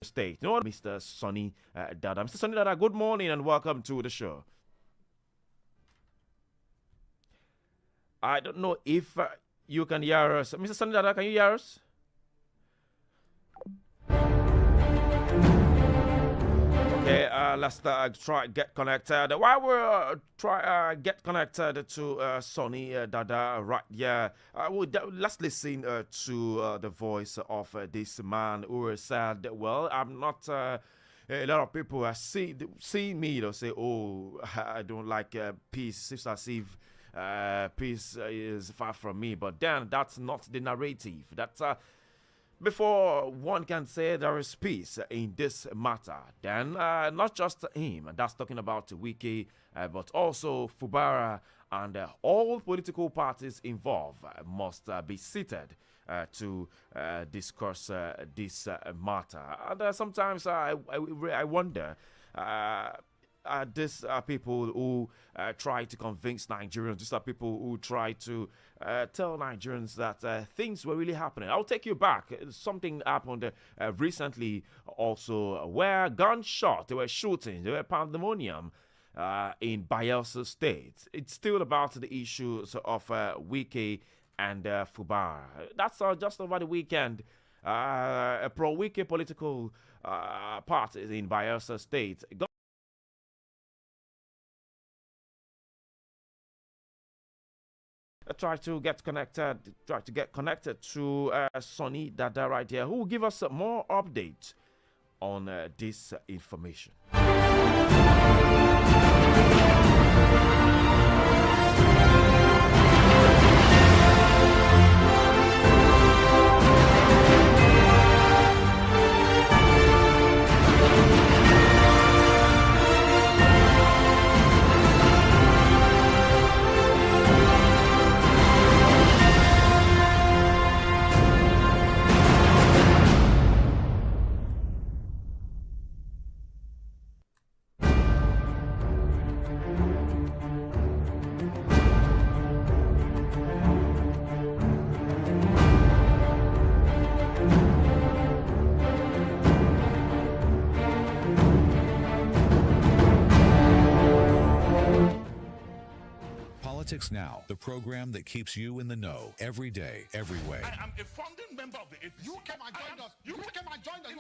State. You know what, Mr. Sonny Dada. Mr. Sonny Dada, good morning and welcome to the show. I don't know if you can hear us. Mr. Sonny Dada, can you hear us? Okay, let's try get connected. While we're try get connected to Sonny Dada right here, let's listen to the voice of this man who said, "Well, I'm not." A lot of people are see me, they'll say, "Oh, I don't like peace." It's as if peace is far from me. But then that's not the narrative. That's before one can say there is peace in this matter, then not just him, and that's talking about Wike, but also Fubara and all political parties involved must be seated to discuss this matter. And sometimes I wonder. These are people who try to convince Nigerians. These are people who try to tell Nigerians that things were really happening. I'll take you back. Something happened recently also where gunshots, they were shooting, they were pandemonium in Bayelsa State. It's still about the issues of Wike and Fubara. That's just over the weekend. A pro-Wike political party in Bayelsa State try to get connected to Sonny Dada right here, who will give us more update on this information. Politics Now, the program that keeps you in the know every day, every way. I am a founding member of the APC. You came and joined us. You came and joined us.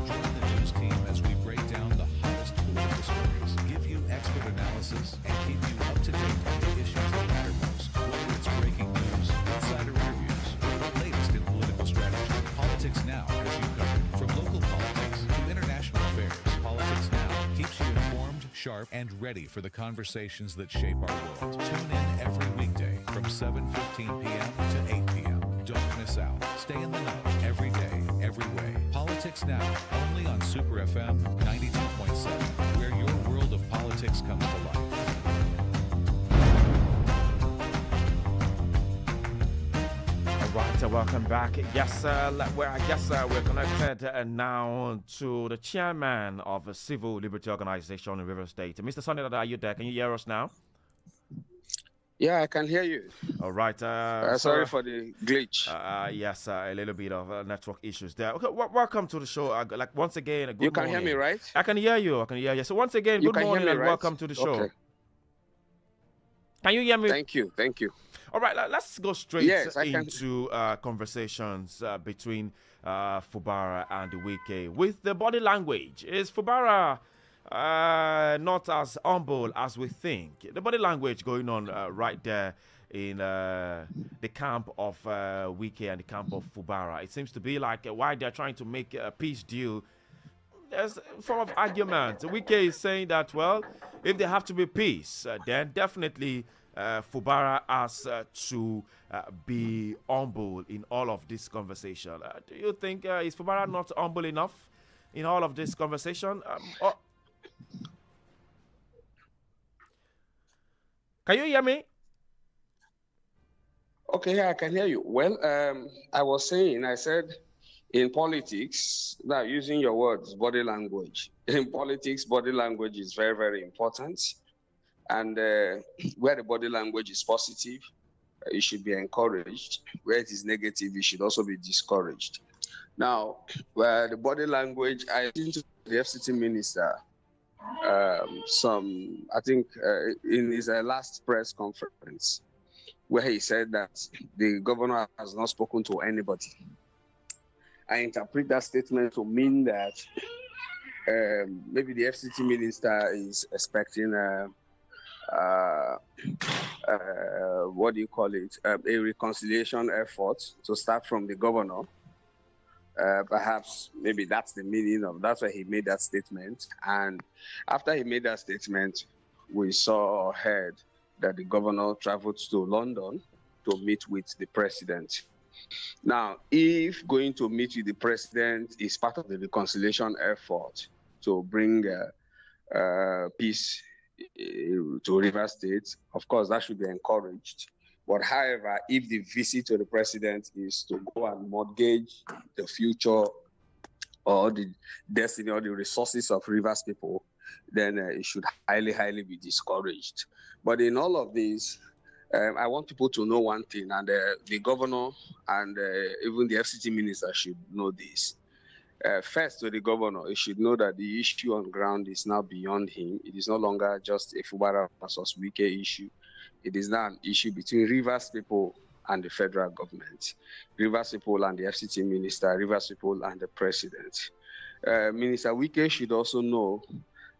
Join the news team as we break down the hottest political stories, give you expert analysis, and keep you up to date on the issues that matter most. Whether it's breaking news, insider interviews, or the latest in political strategy, Politics Now has you covered. From local politics to international affairs, Politics Now keeps you informed, sharp, and ready for the conversations that shape our world. Tune in every weekday from 7:15 p.m. to 8 p.m. Don't miss out. Stay in the know every day, every way. Politics Now, only on Super FM 92.7, where your world of politics comes to life. Right, welcome back. Yes, I guess we're connected now to the chairman of a civil liberty organization in River State. Mr. Sonny Dada, are you there? Can you hear us now? Yeah, I can hear you. All right. Sorry for the glitch. Yes, a little bit of network issues there. Okay, welcome to the show. Like once again, good you can morning. hear me, right? I can hear you. I can hear you. So once again, good morning and welcome to the show. Okay. Can you hear me? Thank you. Thank you. All right, let's go straight can. into conversations between Fubara and Wike. With the body language, is Fubara not as humble as we think? The body language going on right there in the camp of Wike and the camp of Fubara. It seems to be like why they're trying to make a peace deal. There's a form of argument. Wike is saying that, well, if there have to be peace, then definitely Fubara has to be humble in all of this conversation. Do you think is Fubara not humble enough in all of this conversation? Can you hear me? Okay, yeah, I can hear you. Well, I said in politics, now using your words, body language. In politics, body language is very, very important. And where the body language is positive, it should be encouraged. Where it is negative, it should also be discouraged. Now, the body language, I think the FCT minister, I think in his last press conference, where he said that the governor has not spoken to anybody. I interpret that statement to mean that maybe the FCT minister is expecting what do you call it? A reconciliation effort to start from the governor. Perhaps maybe that's the meaning of that's why he made that statement. And after he made that statement, we saw or heard that the governor traveled to London to meet with the president. Now, if going to meet with the president is part of the reconciliation effort to bring peace to Rivers State, of course, that should be encouraged. But however, if the visit to the president is to go and mortgage the future or the destiny or the resources of Rivers people, then it should highly, highly be discouraged. But in all of this, I want people to know one thing, and the governor and even the FCT minister should know this. First, to the governor, he should know that the issue on ground is now beyond him. It is no longer just a Fubara versus Wike issue. It is now an issue between Rivers people and the federal government, Rivers people and the FCT minister, Rivers people and the president. Minister Wike should also know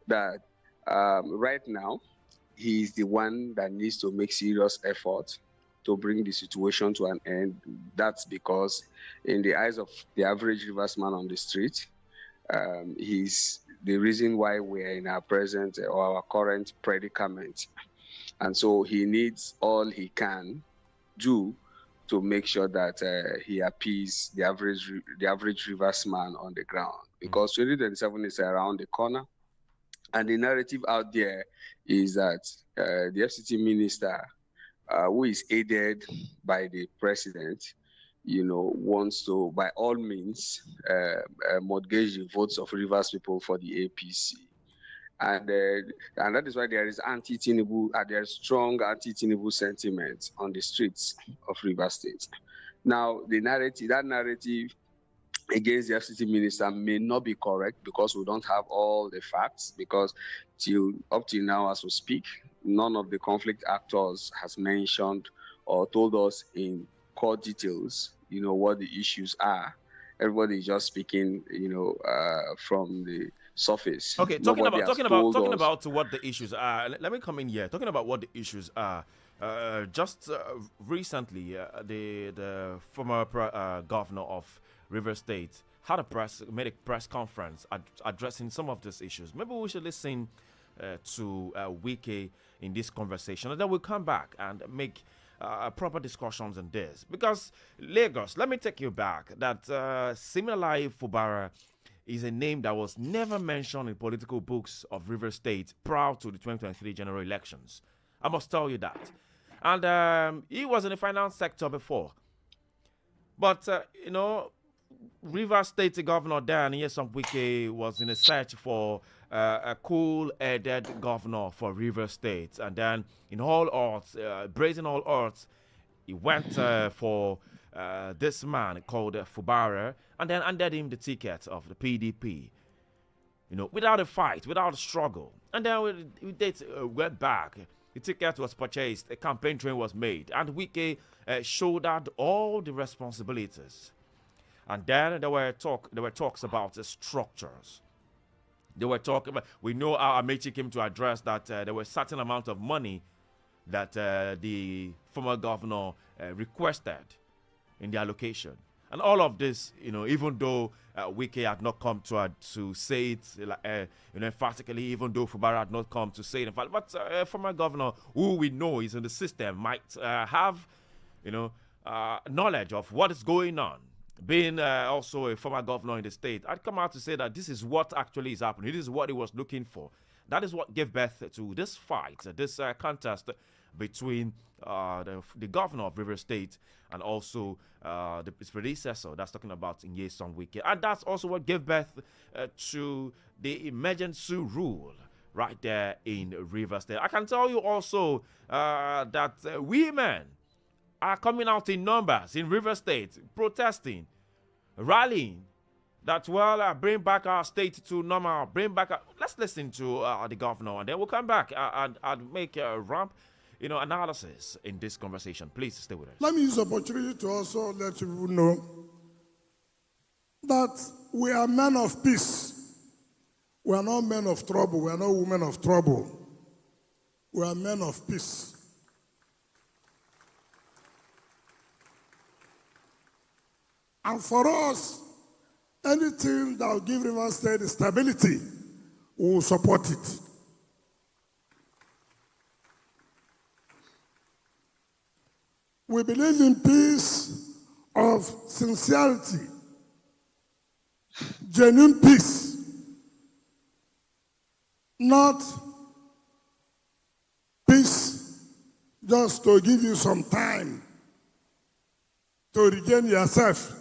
that right now, he is the one that needs to make serious effort to bring the situation to an end. That's because in the eyes of the average Rivers man on the street, he's the reason why we're in our present or our current predicament. And so he needs all he can do to make sure that he appease the average Rivers man on the ground. Because 2027 is around the corner. And the narrative out there is that the FCT minister, who is aided by the president, wants to, by all means, mortgage the votes of Rivers people for the APC. And that is why there is there is strong anti-Tinubu sentiment on the streets of Rivers State. Now, that narrative against the FCT minister may not be correct because we don't have all the facts, because up till now as we speak, none of the conflict actors has mentioned or told us in core details, what the issues are. Everybody is just speaking, from the surface. Okay, talking about what the issues are. Let me come in here. Talking about what the issues are. Just recently, the former governor of River State made a press conference addressing some of these issues. Maybe we should listen to Wike in this conversation, and then we'll come back and make proper discussions on this. Because Lagos, let me take you back, that Siminalayi Fubara is a name that was never mentioned in political books of River State prior to the 2023 general elections. I must tell you that. And he was in the finance sector before. But, River State Governor Dan Nyesom Wike was in a search for a cool-headed governor for River State. And then in all odds, brazen all odds, he went for this man called Fubara, and then handed him the ticket of the PDP. Without a fight, without a struggle. And then we went back. The ticket was purchased, a campaign train was made, and Wike shouldered all the responsibilities. And then there were talks about the structures. They were talking about, we know how Amechi came to address that there was a certain amount of money that the former governor requested in the allocation. And all of this, even though Wike had not come to say it emphatically, even though Fubara had not come to say it, but former governor, who we know is in the system, might have, knowledge of what is going on. Being also a former governor in the state, I'd come out to say that this is what actually is happening. This is what he was looking for. That is what gave birth to this fight, this contest between the governor of River State and also his predecessor. That's talking about Nyesom Wike. And that's also what gave birth to the emergency rule right there in River State. I can tell you also that women are coming out in numbers in River State, protesting, rallying, that, well, bring back our state to normal, bring back let's listen to the governor, and then we'll come back and make a ramp, analysis in this conversation. Please stay with us. Let me use the opportunity to also let people know that we are men of peace. We are not men of trouble. We are not women of trouble. We are men of peace. And for us, anything that will give River State stability, we will support it. We believe in peace of sincerity, genuine peace, not peace just to give you some time to regain yourself.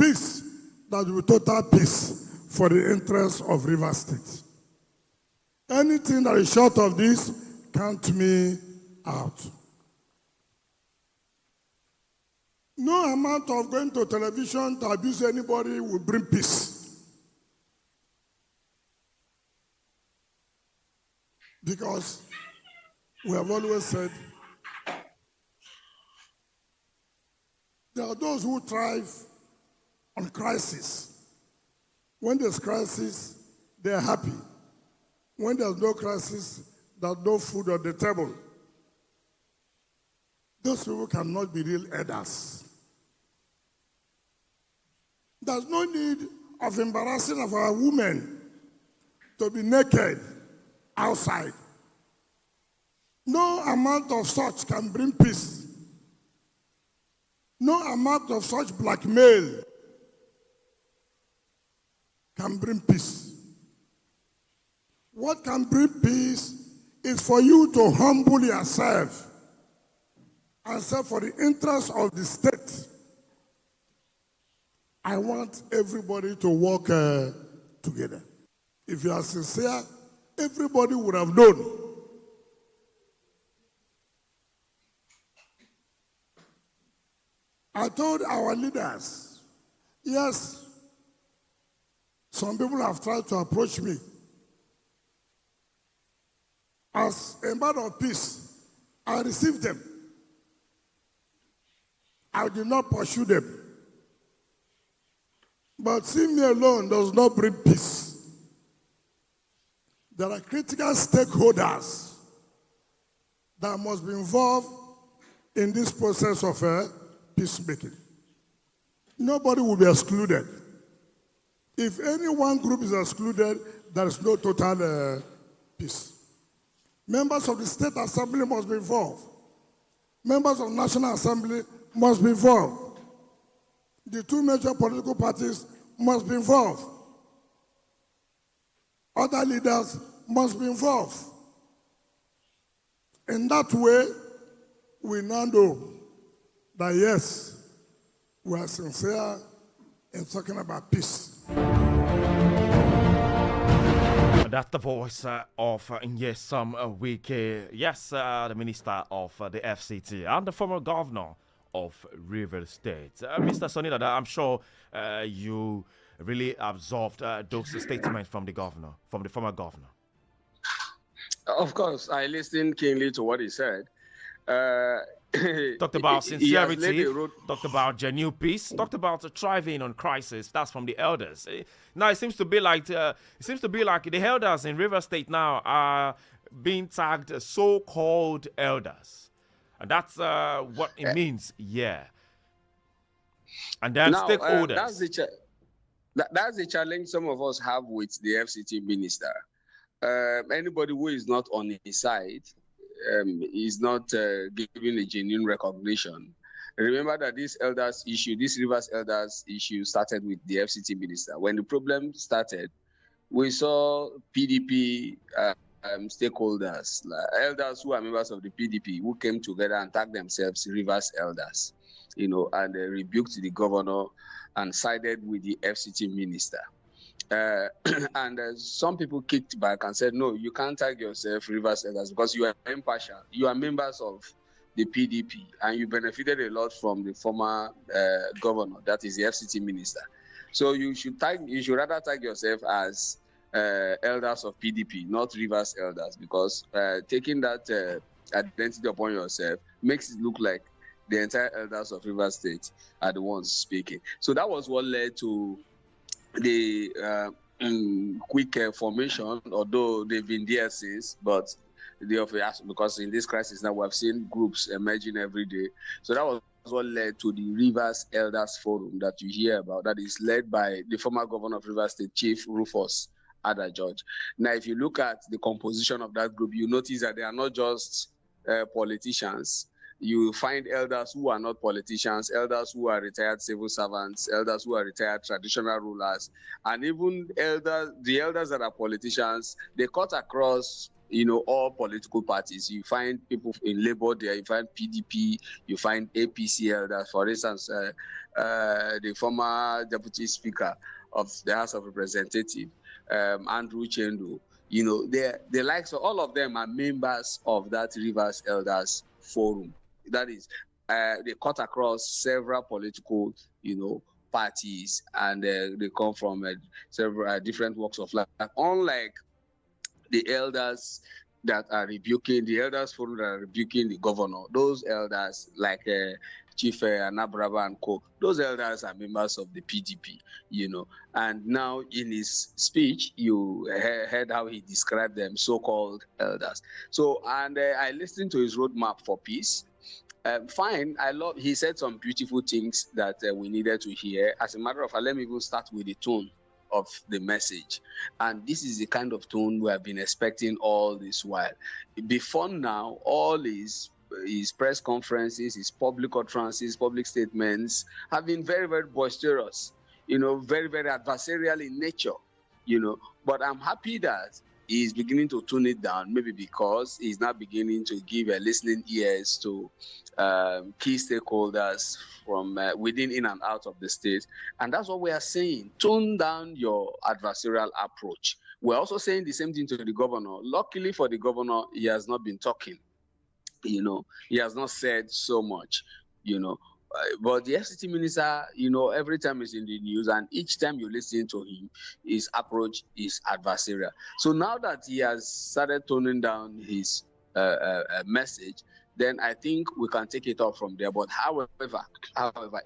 Peace that will be total peace for the interests of River State. Anything that is short of this, count me out. No amount of going to television to abuse anybody will bring peace. Because we have always said, there are those who thrive on crisis. When there's crisis, they're happy. When there's no crisis, there's no food on the table. Those people cannot be real elders. There's no need of embarrassing of our women to be naked outside. No amount of such can bring peace. No amount of such blackmail can bring peace. What can bring peace is for you to humble yourself and say, for the interest of the state, I want everybody to work together. If you are sincere, everybody would have known. I told our leaders, yes, some people have tried to approach me. As a man of peace, I received them. I did not pursue them. But seeing me alone does not bring peace. There are critical stakeholders that must be involved in this process of peacemaking. Nobody will be excluded. If any one group is excluded, there is no total peace. Members of the State Assembly must be involved. Members of the National Assembly must be involved. The two major political parties must be involved. Other leaders must be involved. In that way, we now know that yes, we are sincere in talking about peace. That's the voice of Nyesom Wike, yes, the Minister of the FCT and the former governor of River State. Mr. Sonny Dada, I'm sure you really absorbed those statements from the governor, from the former governor. Of course, I listened keenly to what he said. Talked about sincerity, talked about genuine peace, talked about thriving on crisis. That's from the elders. Now it seems to be like the elders in River State now are being tagged so-called elders, and that's what it means. Yeah, and then now, stakeholders. That's the challenge some of us have with the FCT minister. Anybody who is not on his side is not given a genuine recognition. Remember that this Rivers elders issue started with the FCT minister. When the problem started, we saw PDP stakeholders, elders who are members of the PDP, who came together and tagged themselves Rivers elders, and they rebuked the governor and sided with the FCT minister. And some people kicked back and said, no, you can't tag yourself Rivers elders because you are impartial. You are members of the PDP, and you benefited a lot from the former governor, that is the FCT minister. So you should rather tag yourself as elders of PDP, not Rivers elders, because taking that identity upon yourself makes it look like the entire elders of Rivers State are the ones speaking. So that was what led to the quick formation, although they've been there since, but because in this crisis now we have seen groups emerging every day. So that was what led to the Rivers Elders Forum that you hear about, that is led by the former governor of Rivers State, Chief Rufus Ada George. Now, if you look at the composition of that group, you notice that they are not just politicians. You find elders who are not politicians, elders who are retired civil servants, elders who are retired traditional rulers, and even the elders that are politicians. They cut across, all political parties. You find people in Labour there, you find PDP, you find APC elders. For instance, the former Deputy Speaker of the House of Representatives, Andrew Chendu, the likes of all of them are members of that Rivers Elders Forum. That is, they cut across several political, parties, and they come from several different walks of life. Unlike the elders that are rebuking, the Elders Forum that are rebuking the governor, those elders like Chief Anabraba and Co., those elders are members of the PDP, And now in his speech, you heard how he described them, so-called elders. So, and I listened to his roadmap for peace. Fine, he said some beautiful things that we needed to hear. As a matter of fact, let me even start with the tone of the message. And this is the kind of tone we have been expecting all this while. Before now, all his press conferences, his public utterances, public statements have been very, very boisterous, very, very adversarial in nature, But I'm happy that he's beginning to tone it down, maybe because he's now beginning to give listening ears to key stakeholders from within, in and out of the state. And that's what we are saying. Tone down your adversarial approach. We're also saying the same thing to the governor. Luckily for the governor, he has not been talking. He has not said so much, But the FCT minister, every time he's in the news, and each time you listen to him, his approach is adversarial. So now that he has started toning down his message, then I think we can take it off from there. But however,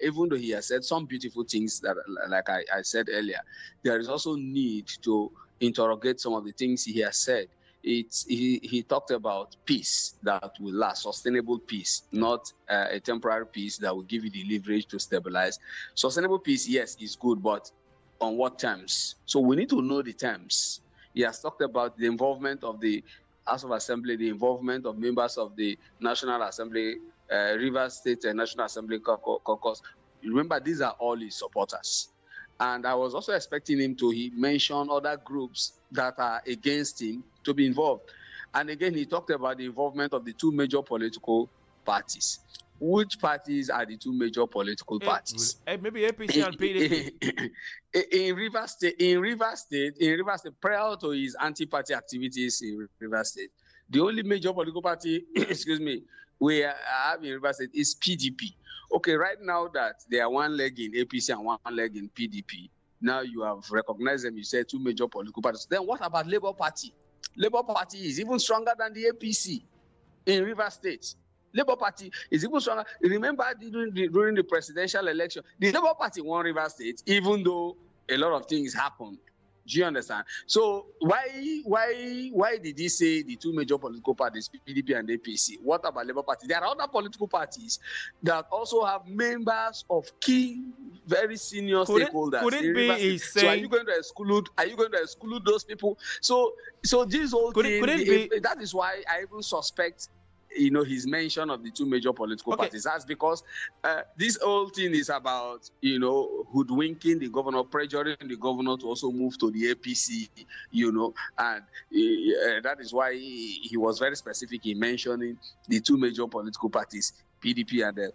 even though he has said some beautiful things that, like I said earlier, there is also need to interrogate some of the things he has said. He talked about peace that will last, sustainable peace, not a temporary peace that will give you the leverage to stabilize. Sustainable peace, yes, is good, but on what terms? So we need to know the terms. He has talked about the involvement of the House of Assembly, the involvement of members of the National Assembly, Rivers State National Assembly caucus. Remember, these are all his supporters. And I was also expecting him to mention other groups that are against him to be involved. And again, he talked about the involvement of the two major political parties. Which parties are the two major political parties? Maybe APC and PDP. In Rivers State, prior to his anti-party activities in Rivers State, the only major political party, we have in Rivers State is PDP. Okay, right now that they are one leg in APC and one leg in PDP, now you have recognized them, you say two major political parties. Then what about Labour Party? Labour Party is even stronger than the APC in Rivers State. Labour Party is even stronger. Remember during the presidential election, the Labour Party won Rivers State, even though a lot of things happened. Do you understand? So why did he say the two major political parties, PDP and APC? What about Labour Party? There are other political parties that also have members of key, very senior stakeholders. Could it be he's saying? So are you going to exclude those people? So this whole thing. Could it be? That is why I even suspect, his mention of the two major political parties. That's because this whole thing is about, hoodwinking the governor, pressuring the governor to also move to the APC, and that is why he was very specific in mentioning the two major political parties, PDP and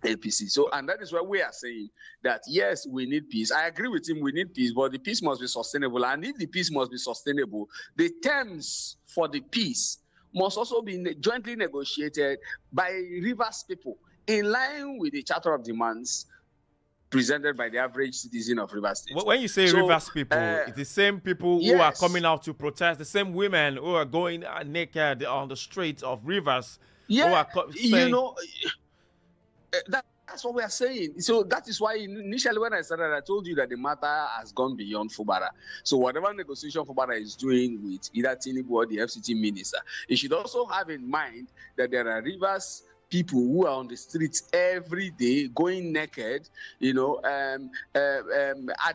APC. So, and that is why we are saying that, yes, we need peace. I agree with him, we need peace, but the peace must be sustainable. And if the peace must be sustainable, the terms for the peace must also be jointly negotiated by Rivers people in line with the Charter of Demands presented by the average citizen of Rivers State. When you say Rivers people, it's the same people who are coming out to protest, the same women who are going naked on the streets of Rivers. Yeah, you know, that's what we are saying. So that is why initially when I started, I told you that the matter has gone beyond Fubara. So whatever negotiation Fubara is doing with either Tinubu or the FCT minister, it should also have in mind that there are Rivers people who are on the streets every day going naked, you know, at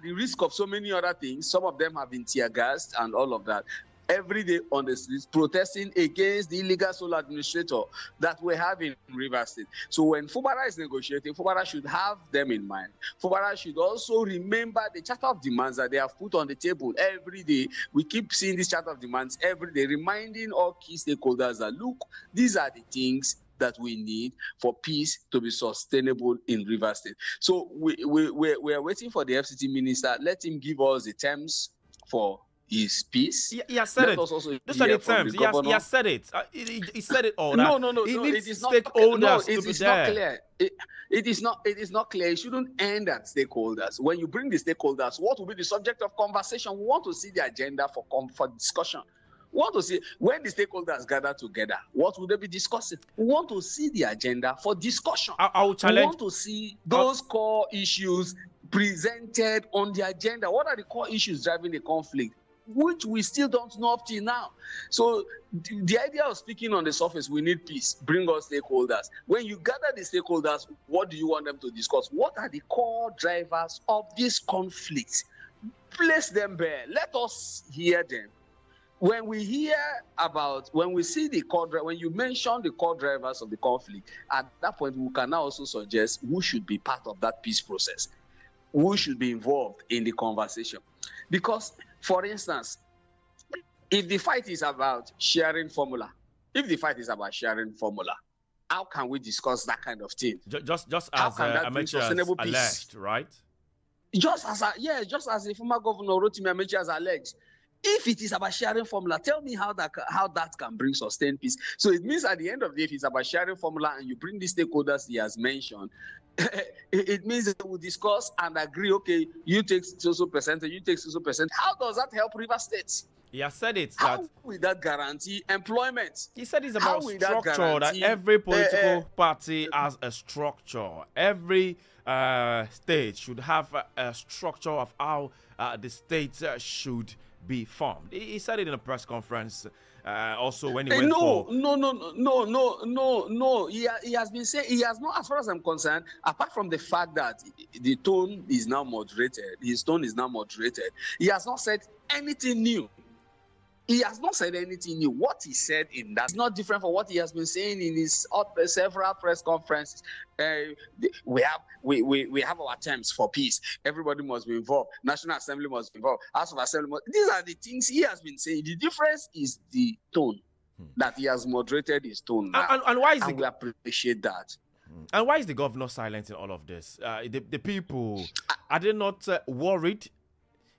the risk of so many other things. Some of them have been tear gassed and all of that. Every day on the streets protesting against the illegal sole administrator that we have in Rivers State. So when Fubara is negotiating, Fubara should have them in mind. Fubara should also remember the Charter of Demands that they have put on the table every day. We keep seeing this Charter of Demands every day, reminding all key stakeholders that, look, these are the things that we need for peace to be sustainable in Rivers State. So we are waiting for the FCT minister. Let him give us the terms for his peace. He has said it. Those are the terms. He has said it. He said it all. No, it is not stakeholders to be there. Not clear. It is not clear. It shouldn't end at stakeholders. When you bring the stakeholders, what will be the subject of conversation? We want to see the agenda for discussion. We want to see when the stakeholders gather together, what will they be discussing? We want to see the agenda for discussion. I will challenge. We want to see those core issues presented on the agenda. What are the core issues driving the conflict, which we still don't know up till now? So the idea of speaking on the surface, we need peace, bring us stakeholders. When you gather the stakeholders, what do you want them to discuss? What are the core drivers of this conflict? Place them bare. Let us hear them. When we hear about, when we see the core, when you mention the core drivers of the conflict, at that point we can now also suggest who should be part of that peace process, who should be involved in the conversation. Because, for instance, if the fight is about sharing formula, how can we discuss that kind of thing? Just as Amechi alleged, right? Just as the former governor Rotimi Amechi has alleged. If it is about sharing formula, tell me how that can bring sustained peace. So it means at the end of the day, if it's about sharing formula and you bring the stakeholders he has mentioned, it means that we'll discuss and agree, okay, you take so percentage, you take so percent. How does that help Rivers State? He has said it. How will that guarantee employment? He said it's about structure, that every political party has a structure. Every state should have a structure of how the state should be formed. He said it in a press conference. Also, when he went No. He has been saying, he has not, as far as I'm concerned, apart from the fact that the tone is now moderated, his tone is now moderated. He has not said anything new. What he said in that is not different from what he has been saying in his several press conferences. We have our terms for peace. Everybody must be involved. National Assembly must be involved. House of Assembly these are the things he has been saying. The difference is the tone, that he has moderated his tone now. And why is we appreciate that. And why is the governor silent in all of this? The people, are they not worried?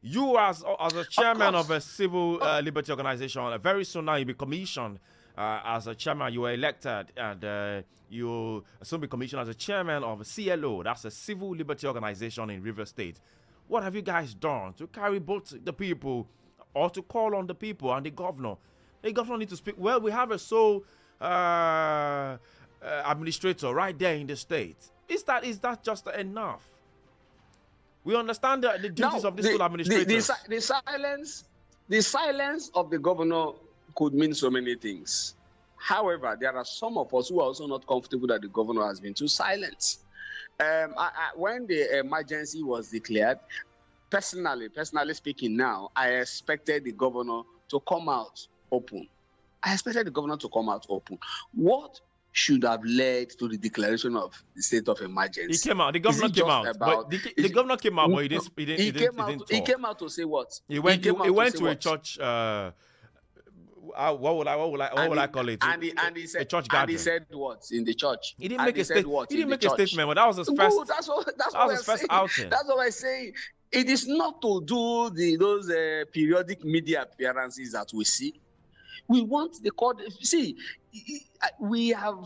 You, as a chairman of a civil liberty organization, very soon now you'll be commissioned as a chairman. You were elected, and you'll soon be commissioned as a chairman of a CLO. That's a civil liberty organization in Rivers State. What have you guys done to carry both the people, or to call on the people and the governor? The governor needs to speak. Well, we have a sole administrator right there in the state. Is that just enough? We understand the duties of this school administrator. The silence of the governor could mean so many things. However, there are some of us who are also not comfortable that the governor has been too silent. When the emergency was declared, personally speaking now, I expected the governor to come out open. What should have led to the declaration of the state of emergency? He came out. The governor came out. But the governor came out, but he didn't talk. He came out to say what? He went to a church. What would I call it? And he said, a church gathering. And he said what in the church? He didn't make a statement. He didn't make a statement, but that was his first. No, that's what his first outing. That's what I'm saying. It is not to do those periodic media appearances that we see. We want the court. See, we have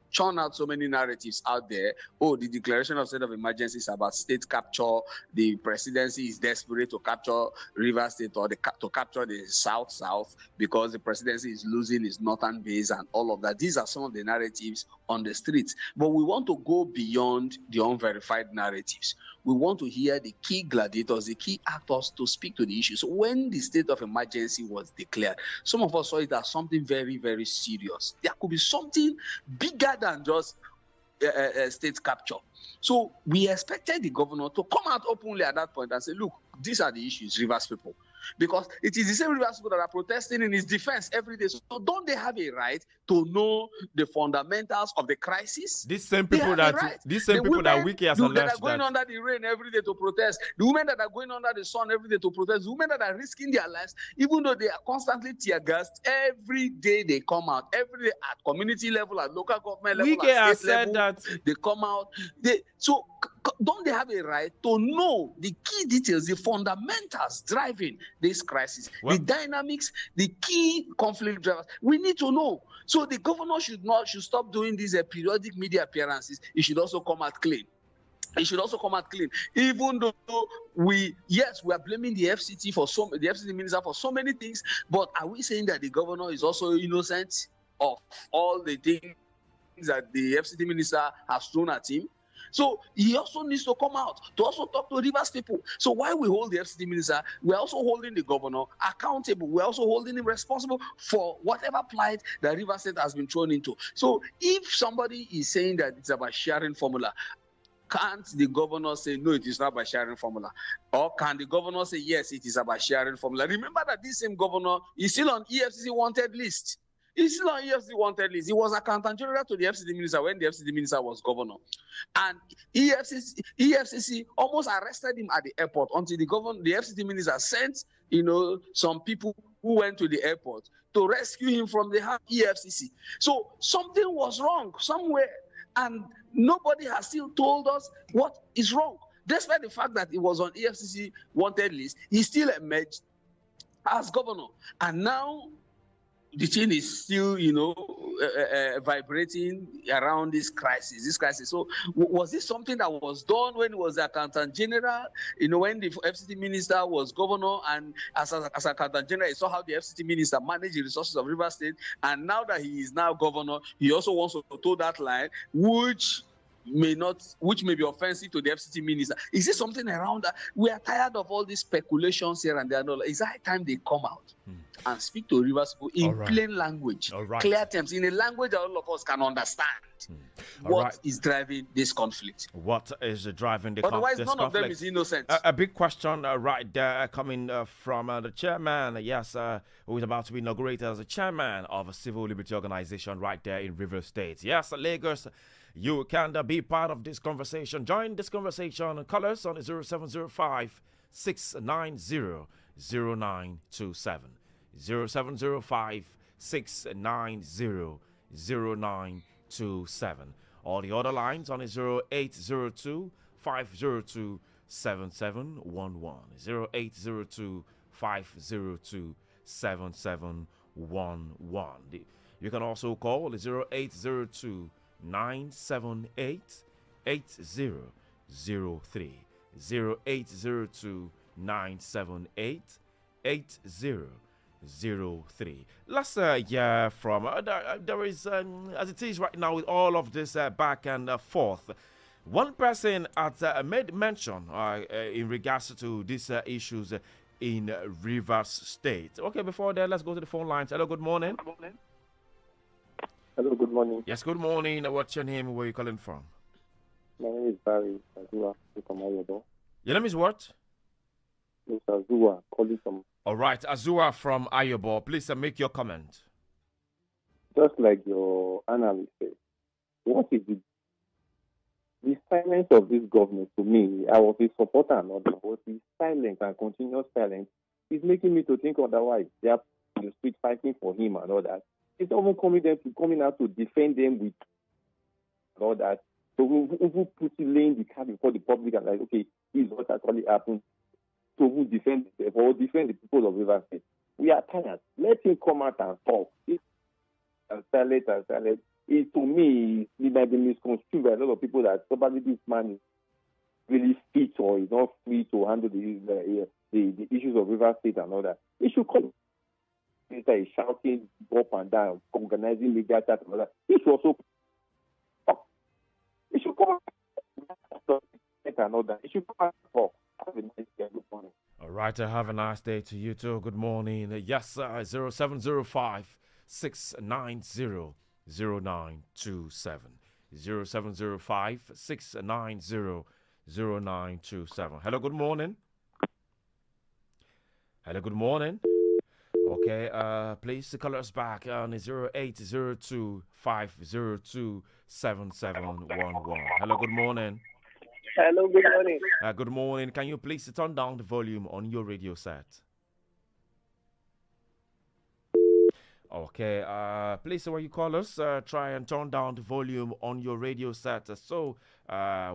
churned out so many narratives out there. Oh, the declaration of state of emergency is about state capture. The presidency is desperate to capture Rivers State or to capture the South because the presidency is losing its northern base and all of that. These are some of the narratives on the streets. But we want to go beyond the unverified narratives. We want to hear the key gladiators, the key actors to speak to the issues. So when the state of emergency was declared, some of us saw it as something very, very serious. There could be something bigger than just state capture. So we expected the governor to come out openly at that point and say, look, these are the issues, Rivers people. Because it is the same Rivers people that are protesting in his defense every day. So don't they have a right to know the fundamentals of the crisis? These same people that Wike has alleged that are going under the rain every day to protest, the women that are going under the sun every day to protest, the women that are risking their lives, even though they are constantly tear gassed, every day they come out, every day at community level, at local government level, Wike at has state said level, that they come out. Don't they have a right to know the key details, the fundamentals driving this crisis, the dynamics, the key conflict drivers? We need to know. So the governor should stop doing these periodic media appearances. He should also come out clean. Even though we are blaming the FCT minister for so many things, but are we saying that the governor is also innocent of all the things that the FCT minister has thrown at him? So he also needs to come out to also talk to Rivers people. So while we hold the FCT minister, we're also holding the governor accountable. We're also holding him responsible for whatever plight that Rivers State has been thrown into. So if somebody is saying that it's about sharing formula, can't the governor say, no, it is not about sharing formula? Or can the governor say, yes, it is about sharing formula? Remember that this same governor is still on EFCC wanted list. He's still on EFCC wanted list. He was accountant general to the FCT minister when the FCT minister was governor. And EFCC almost arrested him at the airport until the FCT minister sent, some people who went to the airport to rescue him from the EFCC. So something was wrong somewhere, and nobody has still told us what is wrong. Despite the fact that he was on EFCC wanted list, he still emerged as governor. And now the thing is still, vibrating around this crisis. So was this something that was done when he was the accountant general? When the FCT minister was governor, and as accountant general, he saw how the FCT minister managed the resources of Rivers State. And now that he is now governor, he also wants to toe that line, which may be offensive to the FCT minister. Is there something around that? We are tired of all these speculations here and there. It's high time they come out and speak to Rivers people in plain language, clear terms, in a language that all of us can understand. What is driving this conflict? What is driving the Otherwise, this none conflict? of them is innocent. A big question right there coming from the chairman, who is about to be inaugurated as the chairman of a civil liberty organization right there in River State. Yes, Lagos. You can be part of this conversation. Join this conversation. Call us on 0705 690 0927. 0705 690 0927. All the other lines on 0802 502 7711. 0802 502 7711. You can also call 0802 978 8003. 0802 978 8003. Let's hear from there is as it is right now with all of this back and forth. One person had made mention in regards to these issues in Rivers State. Okay, before that, let's go to the phone lines. Hello, good morning. Hello, good morning. Yes, good morning. What's your name? Where are you calling from? My name is Barry Azua from Ayobo. Your name is what? Mr. Azua, calling from. All right, Azua from Ayobo. Please make your comment. Just like your analyst said, what is the silence of this government? To me, I was a supporter and all that, but the silence and continuous silence is making me to think otherwise. They are in the street fighting for him and all that. It's almost coming out to defend them with all that. So we put laying the card before the public and like, okay, this is what actually happened. to defend himself or defend the people of Rivers State. We are tired. Let him come out and talk. And silent. To me, it might be misconstrued by a lot of people that probably this man is really fit or is not free to handle the issues of Rivers State and all that. He should come. He's shouting up and down, organizing media chat and all that. He should also talk. He should come and all that. He should come and talk. Have a nice day. Good morning. All right, have a nice day to you too. Good morning. Yes, 0705 690 0927. 0705 690 0927. Hello, good morning. Hello, good morning. Okay, please call us back on 0802 502 7711. Hello, good morning. Hello, good morning. Good morning. Can you please turn down the volume on your radio set? Okay, please, when you call us, try and turn down the volume on your radio set so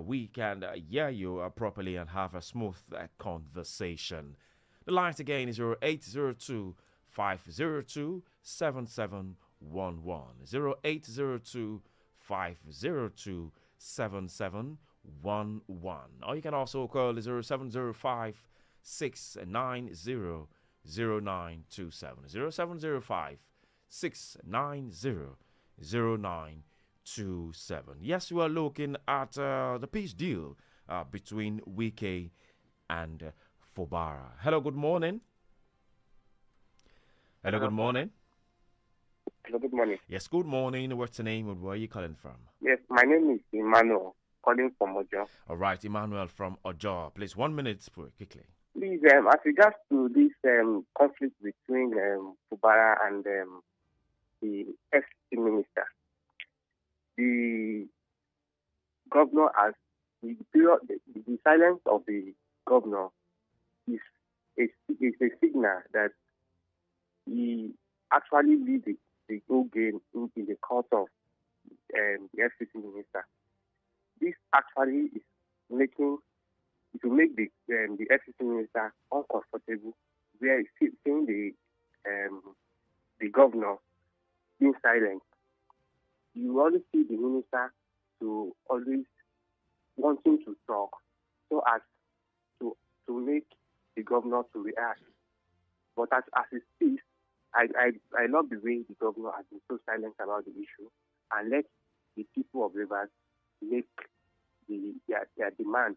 we can hear you properly and have a smooth conversation. The lines again is 0802 502 7711. 0802 502 7711. Or you can also call 0705 690 0927. 0705 690 0927. Yes, we are looking at the peace deal between Wike and Fubara. Hello, good morning. Hello, good morning. Hello, good morning. Yes, good morning. What's the name and where are you calling from? Yes, my name is Emmanuel, calling from Ojo. All right, Emmanuel from Ojo. Please, 1 minute quickly. Please, as regards to this conflict between Fubara and the FCT minister, the governor has the silence of the governor is a signal that he actually lead the go game in the court of the FCT minister. This actually is making it will make the FCT minister uncomfortable, where he's seeing the governor being silent. You always see the minister to always wanting to talk so as to make the governor to react. But as it speaks, I love the way the governor has been so silent about the issue and let the people of Rivers make their demand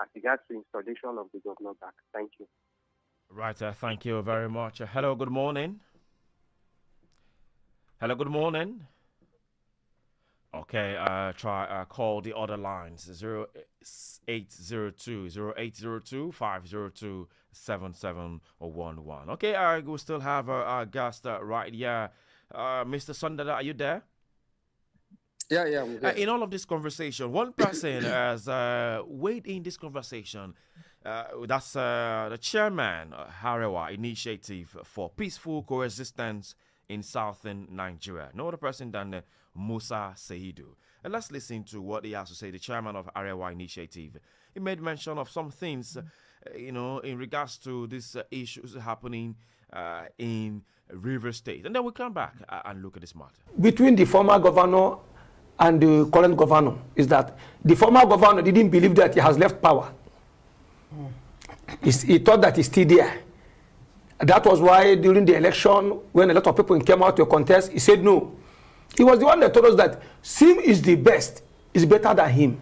as regards to installation of the governor back. Thank you. Right, thank you very much. Hello, good morning. Hello, good morning. Okay, call the other lines 0802 502 7711. Okay, we still have our guest right here. Mr. Sundada, are you there? Yeah. In all of this conversation, one person has weighed in this conversation. That's the chairman, Arewa Initiative for Peaceful Coexistence in Southern Nigeria. No other person than Musa Seidu. And let's listen to what he has to say, the chairman of Arewa Initiative. He made mention of some things, in regards to these issues happening in River State. And then we'll come back and look at this matter. Between the former governor and the current governor is that the former governor didn't believe that he has left power. He thought that he's still there. That was why during the election, when a lot of people came out to contest, he said no. He was the one that told us that Sim is the best, is better than him.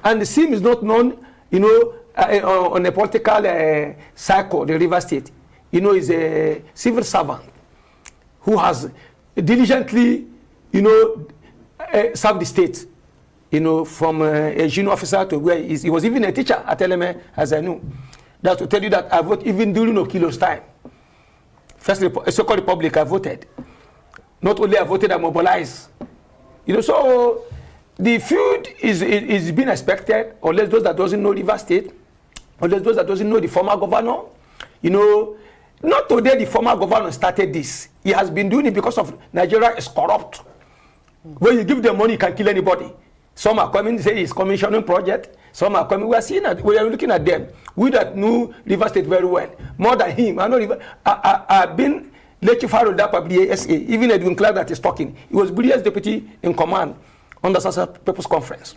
And Sim is not known, on a political cycle, the River State. Is a civil servant who has diligently, served the state, from a junior officer to where he was even a teacher at LMA, as I know. That's to tell you that I voted even during Okilo's time. First, so-called Republic, I voted. Not only I voted, I mobilized. So the feud is being expected, unless those that doesn't know River State, unless those that doesn't know the former governor. Not today the former governor started this. He has been doing it because of Nigeria is corrupt. When you give them money, you can kill anybody. Some are coming, say it's commissioning project. Some are coming. We are looking at them. We that knew River State very well, more than him. I've been Lake Faro Dapa SA, even Edwin Clark that is talking. He was Bria's deputy in command on the Sasa People's Conference.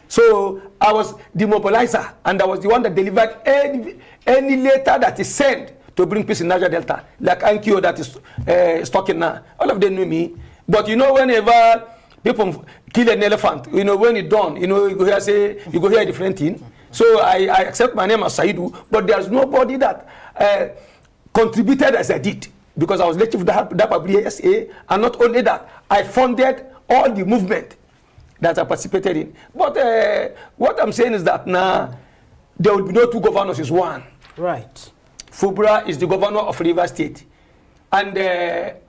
So I was the mobilizer, and I was the one that delivered any letter that is sent to bring peace in Niger Delta, like Ankyo that is talking now. All of them knew me. But whenever people kill an elephant, when it's done, you go hear a different thing. So I accept my name as Saidu, but there's nobody that contributed as I did, because I was late with the Dapa SA, and not only that, I funded all the movement that I participated in. But what I'm saying is that now there will be no two governors, is one. Right. Fubara is the governor of River State. And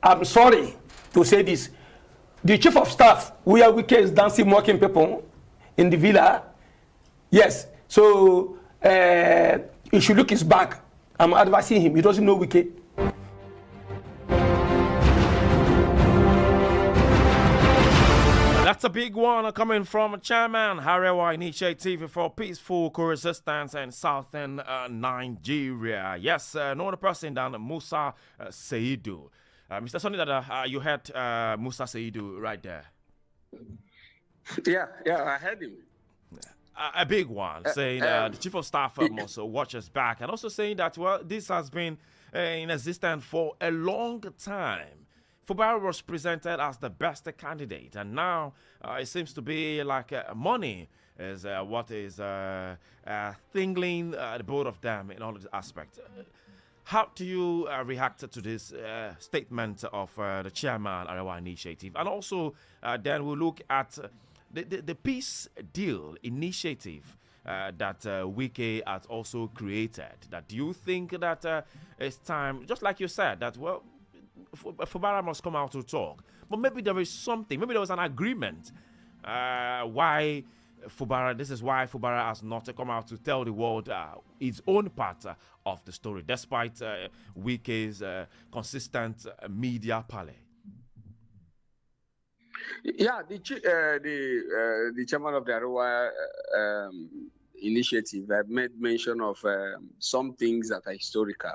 I'm sorry to say this. The chief of staff, where Wike is dancing, mocking people in the villa. Yes. So he should look his back. I'm advising him. He doesn't know Wike. That's a big one coming from Chairman Arewa Initiative for Peaceful Coexistence in Southern Nigeria. Yes, no other person than Musa Seidu. Mr. Sonny Dada, you heard Musa Seidu right there. Yeah, I heard him. A big one, saying the chief of staff must watch his back, and also saying that, well, this has been in existence for a long time. Fubara was presented as the best candidate, and now it seems to be like money is what is tingling the both of them in all aspects. How do you react to this statement of the chairman Arewa Initiative? And also, then we'll look at the peace deal initiative that Wike has also created. That do you think that it's time, just like you said, that, well, Fubara must come out to talk, but maybe there is something, maybe there was an agreement why Fubara, this is why Fubara has not come out to tell the world its own part of the story, despite Wike's consistent media parley. Yeah, the chairman of the Arewa initiative made mention of some things that are historical.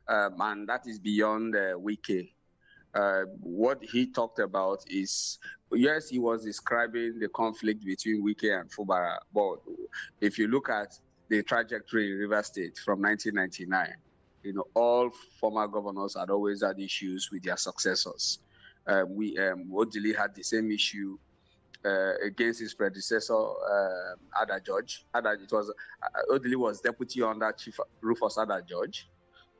And that is beyond Wike. What he talked about is, yes, he was describing the conflict between Wike and Fubara, but if you look at the trajectory in River State from 1999, all former governors had always had issues with their successors. Odili had the same issue against his predecessor, Ada George. Odili was deputy under Chief Rufus Ada George.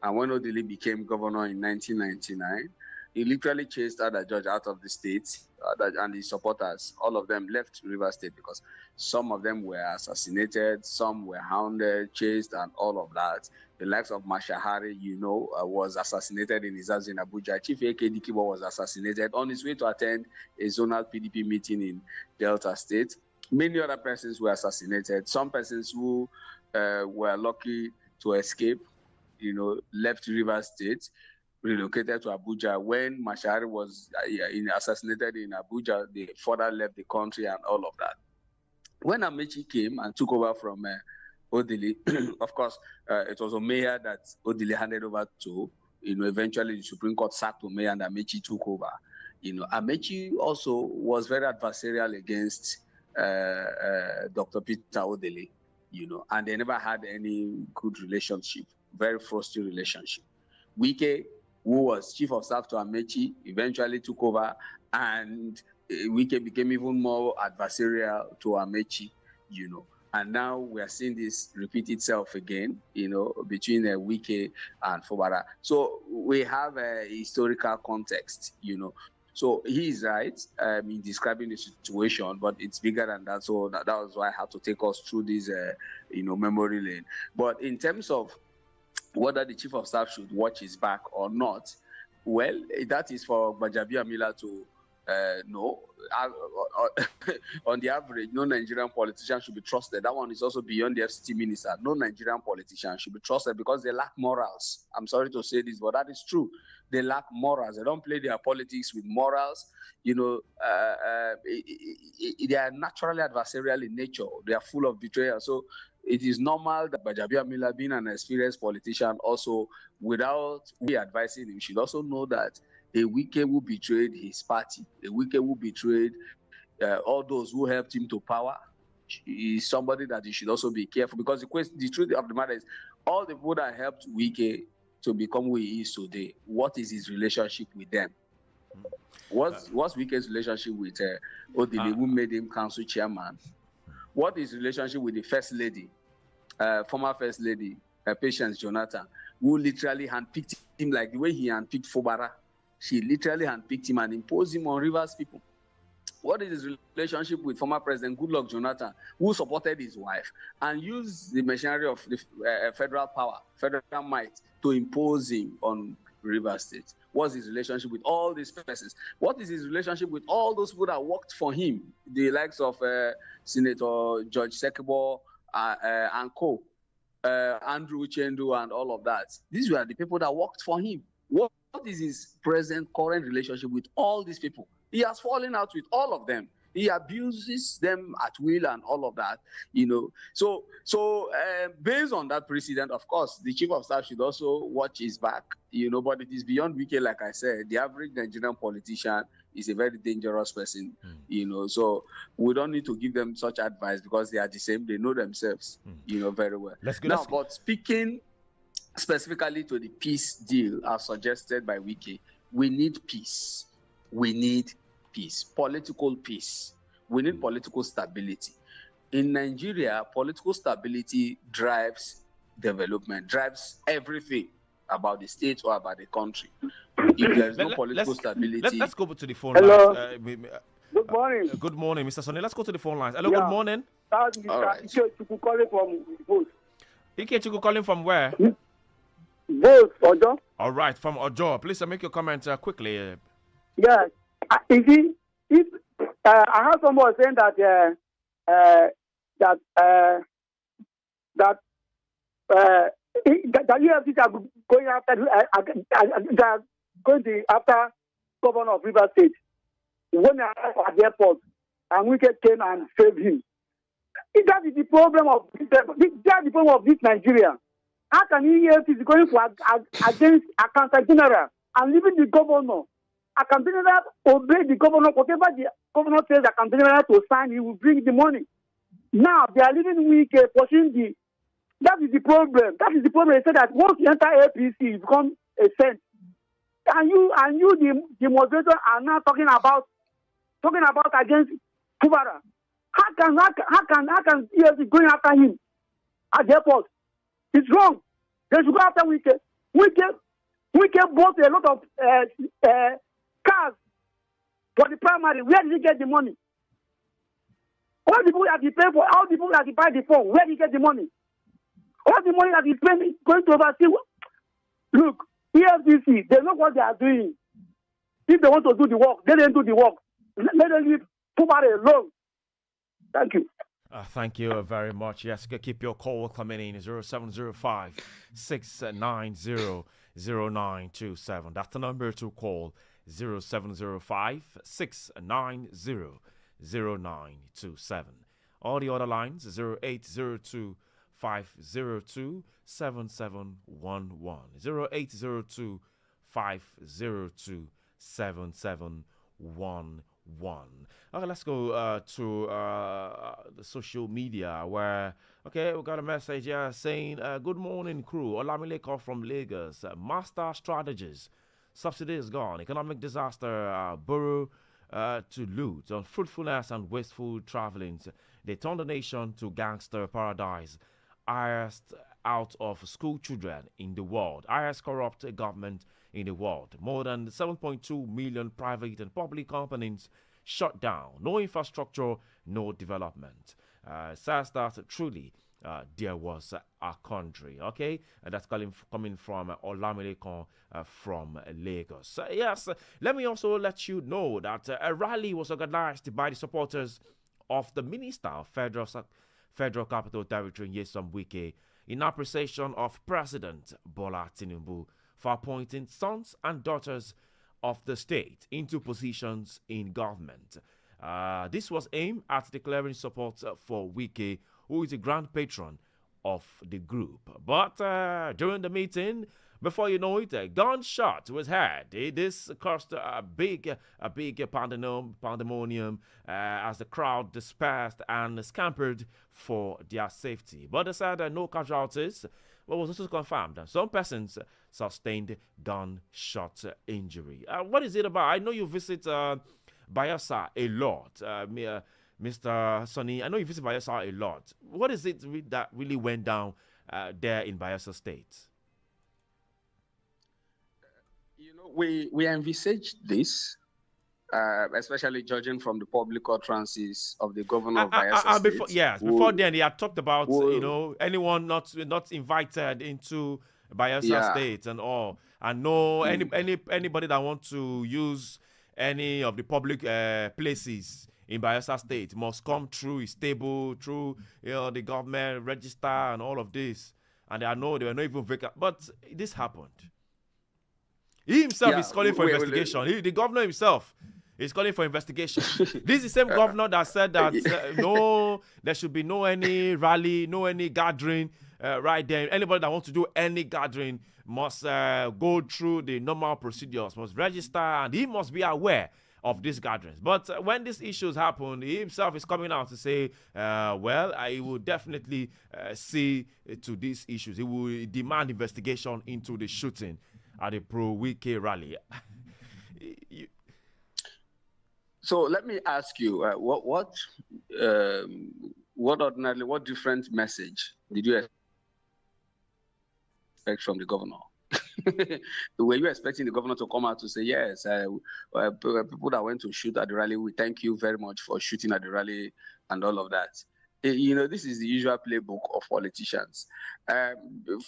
And when Odili became governor in 1999, he literally chased Ada George out of the state, and his supporters, all of them left River State because some of them were assassinated, some were hounded, chased, and all of that. The likes of Mashahari, was assassinated in his house in Abuja. Chief A.K. Dikibo was assassinated on his way to attend a zonal PDP meeting in Delta State. Many other persons were assassinated. Some persons who were lucky to escape, left River State, relocated to Abuja. When Mashari was assassinated in Abuja, they further left the country and all of that. When Amechi came and took over from Odili, of course, it was Omeya that Odili handed over to. Eventually the Supreme Court sacked Omeya and Amechi took over. Amechi also was very adversarial against Dr. Peter Odili, and they never had any good relationship. Very frosty relationship. Wike, who was chief of staff to Amechi, eventually took over, and Wike became even more adversarial to Amechi, And now we are seeing this repeat itself again, between Wike and Fubara. So we have a historical context, So he is right in describing the situation, but it's bigger than that. So that was why I had to take us through this, memory lane. But in terms of whether the chief of staff should watch his back or not, well, that is for Bajabi Amila to No. On the average, no Nigerian politician should be trusted. That one is also beyond the FCT minister. No Nigerian politician should be trusted because they lack morals. I'm sorry to say this, but that is true. They lack morals. They don't play their politics with morals. They are naturally adversarial in nature. They are full of betrayal. So it is normal that Gbajabiamila, being an experienced politician, also, without we advising him, should also know that a Wike who betrayed his party, a Wike who betrayed all those who helped him to power, is somebody that you should also be careful, because the truth of the matter is, all the people that helped Wike to become who he is today, what is his relationship with them? What's Wike's relationship with Odili, who made him council chairman? What is his relationship with the first lady, former first lady, Patience Jonathan, who literally handpicked him like the way he handpicked Fubara? She literally handpicked him and imposed him on Rivers people. What is his relationship with former President Goodluck Jonathan, who supported his wife and used the machinery of the federal power, federal might, to impose him on Rivers State? What's his relationship with all these persons? What is his relationship with all those people that worked for him, the likes of Senator George Sekebo and co, Andrew Chendu and all of that? These were the people that worked for him. What is his current relationship with all these people? He has fallen out with all of them. He abuses them at will and all of that, So based on that precedent, of course, the chief of staff should also watch his back, but it is beyond Wike, like I said. The average Nigerian politician is a very dangerous person, So we don't need to give them such advice because they are the same. They know themselves, very well. But speaking specifically to the peace deal as suggested by Wike, we need peace. We need peace, political peace. We need political stability. In Nigeria, political stability drives development, drives everything about the state or about the country. If there is no political stability... Let's go to the phone Hello. lines. Good morning. Good morning, Mr. Sonny. Let's go to the phone lines. Hello, good morning. That's Mr. Ike calling from Both. Ike Chuku calling from where? Both, Ojo. All right, from Ojo. Please make your comment quickly. Yeah. You see, if I heard someone saying that that UFCs are going after governor of Rivers State. When I arrived at the airport and Wike came and saved him. That is the problem of this Nigeria. How can EFCs going for against Accountant General and leaving the governor? Accountant General obey the governor. Whatever the governor says Accountant General to sign, he will bring the money. Now they are leaving Wike pushing the. That is the problem. That is the problem. They say that once you enter APC, you become a saint. And you, the moderator, are now talking about against Fubara. How can EFC going after him at the airport? It's wrong. They should go after Wike. Wike bought a lot of cars for the primary. Where did he get the money? All the people that he pay for, all the people that he buy the phone, where did he get the money? All the money that he spent going to oversee. Look, EFCC, they know what they are doing. If they want to do the work, they don't do the work. Let them leave Fubara alone. Thank you. Thank you very much. Yes, keep your call coming in. 0705 690 0927. That's the number to call. 0705 690 0927. All the other lines 0802 502 7711. 0802 502 7711. Okay, let's go to the social media where, okay, we got a message here saying, good morning, crew. Olamileko from Lagos. Master strategies. Subsidy is gone. Economic disaster, borough to loot. Unfruitfulness and wasteful traveling. They turn the nation to gangster paradise. Highest out of school children in the world. Highest corrupt government in the world. More than 7.2 million private and public companies shut down. No infrastructure, no development. Says that truly there was a country. Okay, and that's coming from Olamilekan from Lagos. Yes, let me also let you know that a rally was organized by the supporters of the Minister of Federal Capital Territory, Nyesom Wike, in appreciation of President Bola Tinubu for appointing sons and daughters of the state into positions in government. This was aimed at declaring support for Wike, who is the grand patron of the group. But during the meeting, before you know it, a gunshot was heard. This caused a big pandemonium as the crowd dispersed and scampered for their safety. But they said no casualties. But was also confirmed that some persons sustained gunshot injury. What is it about? I know you visit Bayelsa a lot, Mr. Sonny. I know you visit Bayelsa a lot. What is it that really went down there in Bayelsa State? We envisaged this, especially judging from the public utterances of the governor of Bayelsa State. Before then, they had talked about anyone not invited into Bayelsa State and all, and no anybody that wants to use any of the public places in Bayelsa State must come through his table, through the government register and all of this. And I know they were not even vacant, but this happened. He himself is calling for investigation. The governor himself is calling for investigation. This is the same governor that said that no, there should be no any rally, no any gathering right there. Anybody that wants to do any gathering must go through the normal procedures, must register, and he must be aware of these gatherings. But when these issues happen, he himself is coming out to say, well, I will definitely see to these issues. He will demand investigation into the shooting at the pro-Wike rally. So let me ask you, what different message did you expect from the governor? Were you expecting the governor to come out to say, yes, people that went to shoot at the rally, we thank you very much for shooting at the rally and all of that? This is the usual playbook of politicians.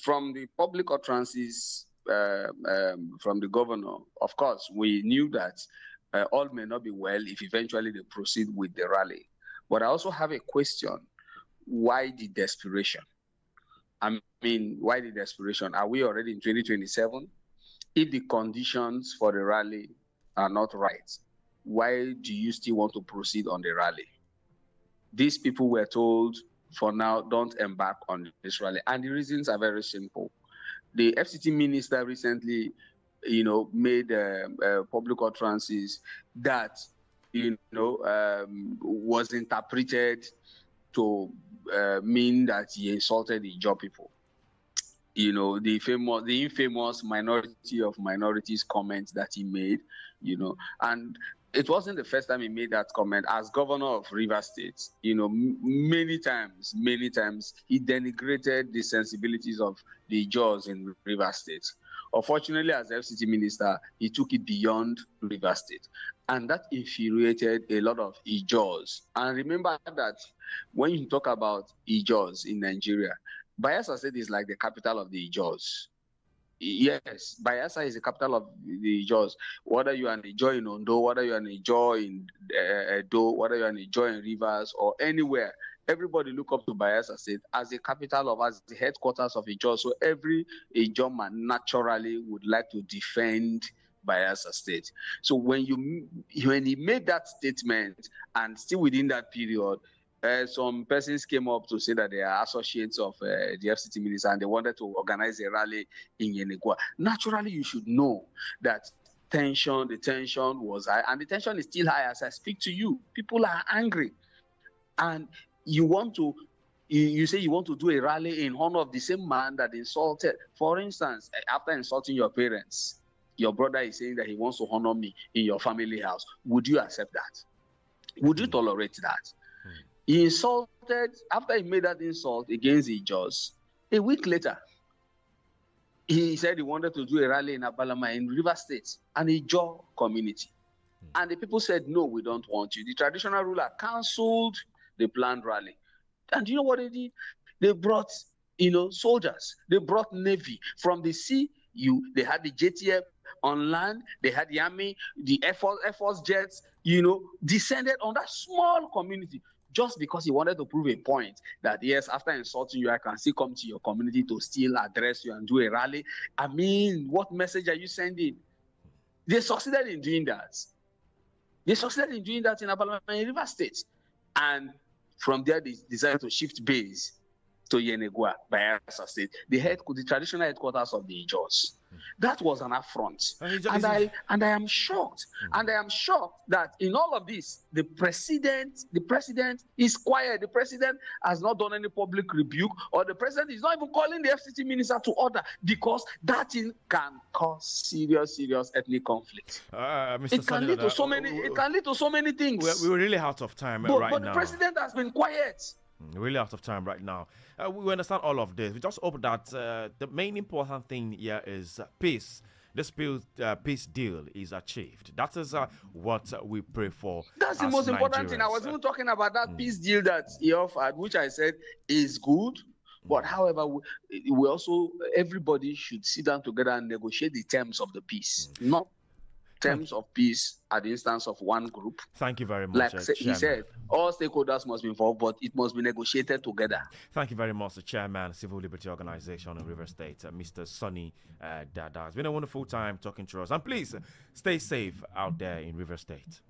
From the public utterances from the governor, of course, we knew that all may not be well if eventually they proceed with the rally. But I also have a question. Why the desperation? I mean, why the desperation? Are we already in 2027? If the conditions for the rally are not right, why do you still want to proceed on the rally? These people were told, for now, don't embark on this rally. And the reasons are very simple. The FCT minister recently, made public utterances that, was interpreted to mean that he insulted the Ijaw people. The infamous minority of minorities comment that he made, and it wasn't the first time he made that comment. As governor of Rivers State, many times he denigrated the sensibilities of the Ijaws in Rivers State. Unfortunately, as FCT minister, he took it beyond Rivers State, and that infuriated a lot of Ijaws. And remember that when you talk about Ijaws in Nigeria, Bayelsa State is like the capital of the Ijaws. Yes, Bayelsa is the capital of the Ijaws. Whether you are an Ijaw in Ondo, whether you are an Ijaw in Edo, whether you are an Ijaw in Rivers or anywhere, everybody look up to Bayelsa State as the capital as the headquarters of Ijaw. So every Ijaw man naturally would like to defend Bayelsa State. So when he made that statement, and still within that period, some persons came up to say that they are associates of the FCT minister and they wanted to organize a rally in Yenegua. Naturally, you should know that the tension was high, and the tension is still high as I speak to you. People are angry. And you say you want to do a rally in honor of the same man that insulted. For instance, after insulting your parents, your brother is saying that he wants to honor me in your family house. Would you accept that? Would you tolerate that? He insulted, after he made that insult against the Ijaws, a week later, he said he wanted to do a rally in Abalama in Rivers State, an Ijaw community. And the people said, no, we don't want you. The traditional ruler cancelled the planned rally. And you know what they did? They brought, soldiers. They brought navy. From the sea, they had the JTF. On land, they had the army, the Air Force jets, descended on that small community just because he wanted to prove a point that, yes, after insulting you, I can still come to your community to still address you and do a rally. I mean, what message are you sending? They succeeded in doing that. They succeeded in doing that in Abalama and River State. And from there, they decided to shift base to Yenegua, Bayelsa State, the traditional headquarters of the Ijaws. That was an affront. And I am shocked. And I am shocked that in all of this, the president is quiet. The president has not done any public rebuke, or the president is not even calling the FCT minister to order, because that thing can cause serious ethnic conflict. Mr. It can lead to so many. It can lead to so many things. We're really out of time but now. The president has been quiet. Really out of time right now. We understand all of this. We just hope that the main important thing here is peace. This peace deal is achieved. That is what we pray for. That's the most important thing. I was even talking about that peace deal that he offered, which I said is good. But however, we also, everybody should sit down together and negotiate the terms of the peace, not terms of peace at the instance of one group. Thank you very much. Like he said, all stakeholders must be involved, but it must be negotiated together. Thank you very much, the Chairman, Civil Liberty Organization in River State, Mr. Sonny Dada. It's been a wonderful time talking to us. And please stay safe out there in River State.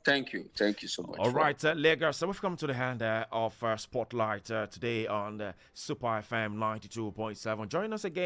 Thank you. Thank you so much. All right, Lagos. So we've come to the end of Spotlight today on Super FM 92.7. Join us again.